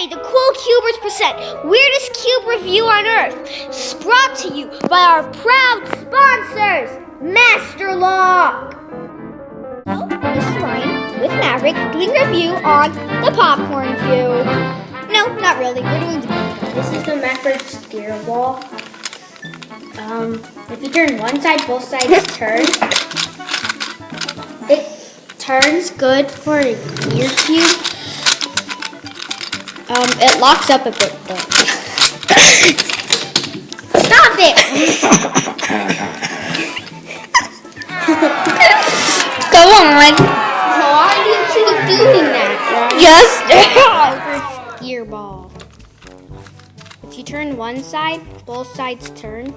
Today, the Cool Cubers present Weirdest Cube Review on Earth, brought to you by our proud sponsors, Master Lock. Hello, this is Ryan with Maverick doing a review on the Popcorn Cube. No, not really. We're doing the This is the Maverick steer ball. If you turn one side, both sides turn. It turns good for a gear cube. It locks up a bit though. Stop it! Go on. Why do you keep doing that? Just Gear ball. If you turn one side, both sides turn.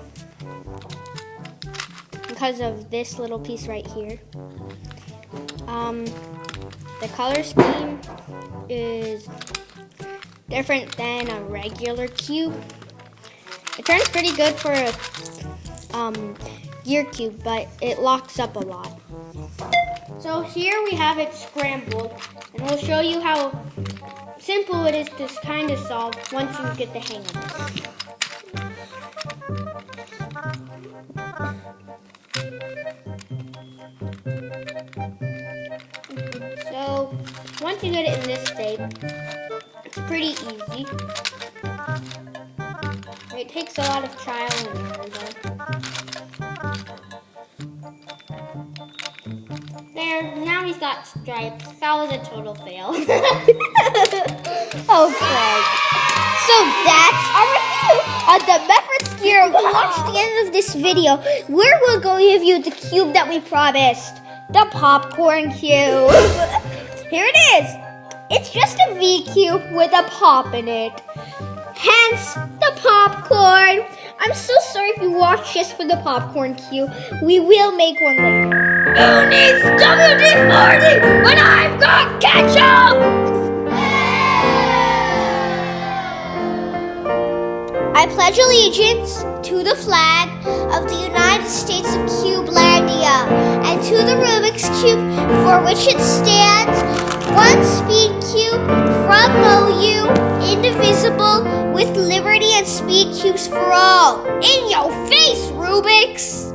Because of this little piece right here. The color scheme is different than a regular cube. It turns pretty good for a gear cube, but it locks up a lot. So here we have it scrambled, and we'll show you how simple it is to kind of solve once you get the hang of it. So once you get it in this state, it's pretty easy. It takes a lot of trial and error though. There, now he's got stripes. That was a total fail. okay. So that's our review on the Maverick Gear. If you watch the end of this video, we're going to give you the cube that we promised. The Popcorn Cube. Here it is. It's just a V cube with a pop in it. Hence the popcorn. I'm so sorry if you watch just for the Popcorn Cube. We will make one later. Who needs WD-40 when I've got ketchup? I pledge allegiance to the flag of the United States of Cubelandia and to the Rubik's Cube for which it stands, one speed cube from MoU, indivisible, with liberty and speed cubes for all. In your face, Rubik's!